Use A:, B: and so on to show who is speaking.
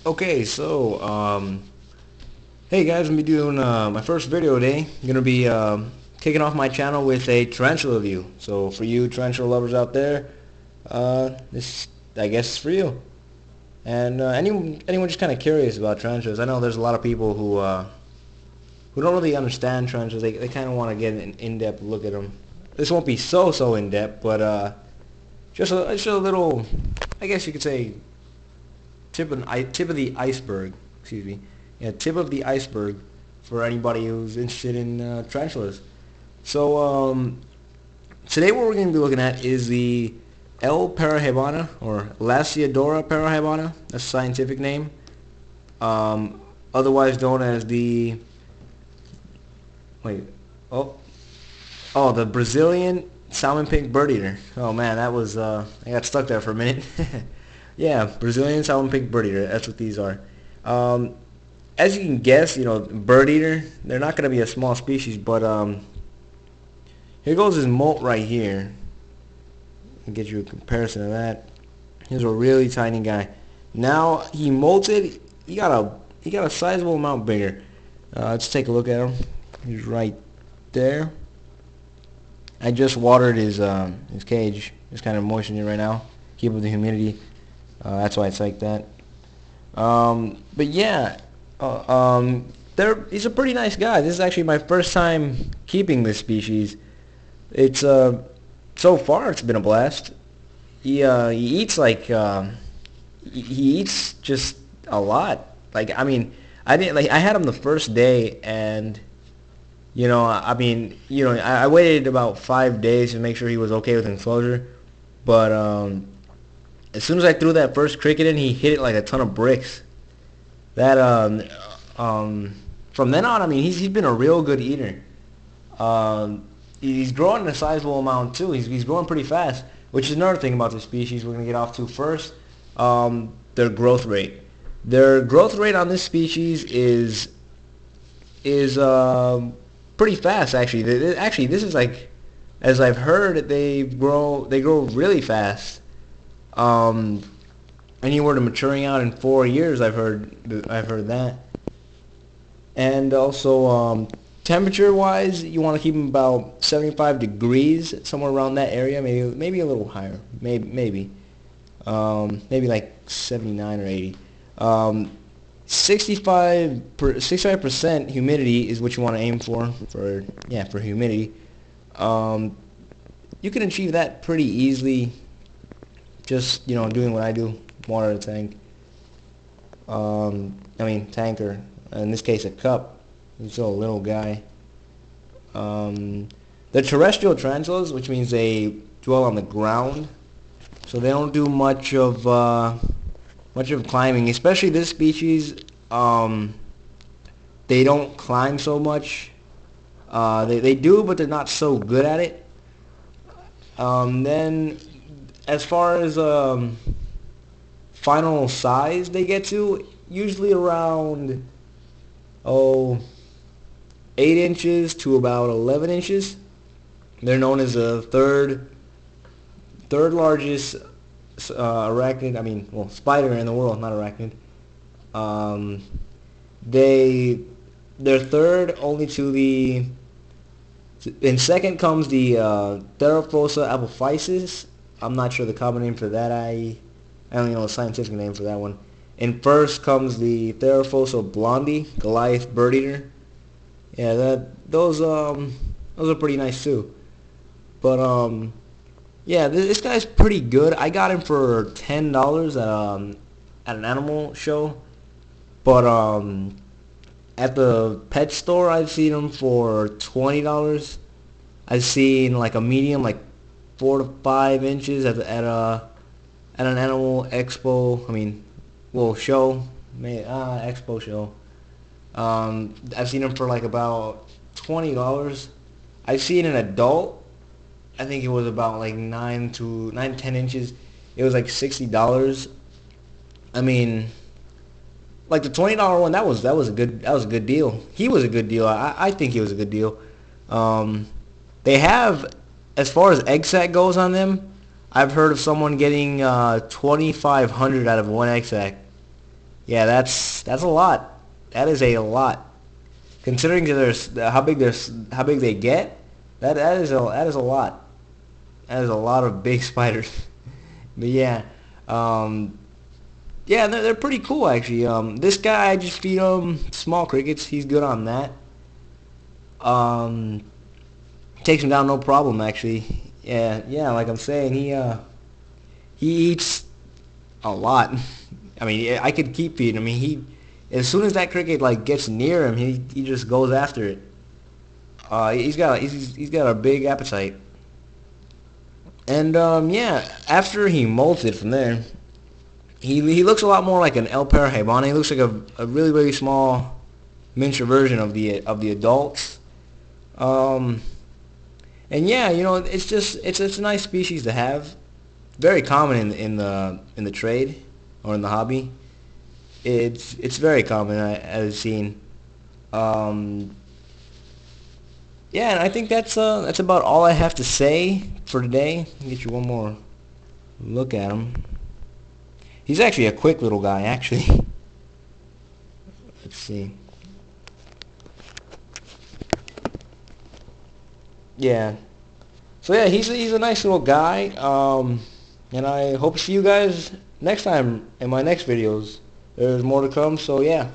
A: Okay, hey guys, I'm gonna be doing my first video today. I'm gonna be kicking off my channel with a tarantula review. So for you tarantula lovers out there, this I guess is for you. And anyone just kind of curious about tarantulas. I know there's a lot of people who don't really understand tarantulas. They kind of want to get an in-depth look at them. This won't be so in-depth, but just a little, I guess you could say, tip of the iceberg. Excuse me. Yeah, tip of the iceberg for anybody who's interested in tarantulas. So today what we're going to be looking at is the l.parahybana, or l.parahybana. That's a scientific name. Otherwise known as the wait oh oh the Brazilian salmon pink bird eater. Oh man, that was I got stuck there for a minute. Yeah, Brazilian salmon pink bird eater. That's what these are. As you can guess, bird eater, they're not going to be a small species, but here goes his molt right here. I'll get you a comparison of that. He's a really tiny guy. Now he molted. He got a sizable amount bigger. Let's take a look at him. He's right there. I just watered his cage. Just kind of moistening it right now. Keep up the humidity. That's why it's like that. But yeah, he's a pretty nice guy. This is actually my first time keeping this species. It's so far it's been a blast. He eats he eats just a lot. Like, I mean, I had him the first day, and I waited about 5 days to make sure he was okay with enclosure, but as soon as I threw that first cricket in, he hit it like a ton of bricks. That from then on, I mean, he's been a real good eater. He's growing a sizable amount too. He's growing pretty fast, which is another thing about the species we're gonna get off to first. Their growth rate. Their growth rate on this species is pretty fast actually. Actually, this is like, as I've heard, they grow really fast. Anywhere to maturing out in 4 years, I've heard that. And also, temperature-wise, you want to keep them about 75 degrees, somewhere around that area. Maybe a little higher. Maybe like 79 or 80. 65% humidity is what you want to aim for humidity. You can achieve that pretty easily. Just doing what I do, water a tank. Tanker. In this case, a cup. He's still a little guy. They're terrestrial tarantulas, which means they dwell on the ground, so they don't do much of climbing. Especially this species, they don't climb so much. They do, but they're not so good at it. Then, as far as final size they get to, usually around 8 inches to about 11 inches. They're known as the third largest arachnid. Spider in the world, not arachnid. They're third only to the. In second comes the Theraphosa apophysis. I'm not sure the common name for that. I only know the scientific name for that one. In first comes the Theraphosa blondie, Goliath bird eater. Yeah, those are pretty nice too. But yeah, this guy's pretty good. I got him for $10 at an animal show, but at the pet store I've seen him for $20. I've seen like a medium, like 4 to 5 inches at an animal expo. Show, expo show. I've seen them for like about $20. I've seen an adult. I think it was about like 9 to 10 inches. It was like $60. Like the $20 one, that was a good deal. He was a good deal. I think he was a good deal. They have, as far as egg sac goes on them, I've heard of someone getting 2,500 out of one egg sac. Yeah, that's a lot. That is a lot. Considering how big they get, that is a lot. That is a lot of big spiders. But yeah, um, yeah, they're pretty cool actually. This guy I just feed him small crickets. He's good on that. Um, Takes him down no problem actually. Yeah, yeah. Like I'm saying, he eats a lot. I mean, yeah, I could keep feeding him. I mean, he as soon as that cricket like gets near him, he just goes after it. He's got a big appetite. And yeah, after he molts it from there, he looks a lot more like an l.parahybana. He looks like a really really small miniature version of the adults. Um, and yeah, you know, it's a nice species to have. Very common in the trade or in the hobby. It's very common as seen. Um, yeah, and I think that's about all I have to say for today. Let me get you one more look at him. He's actually a quick little guy, actually. Let's see. Yeah. So yeah, he's a nice little guy. And I hope to see you guys next time in my next videos. There's more to come. So yeah.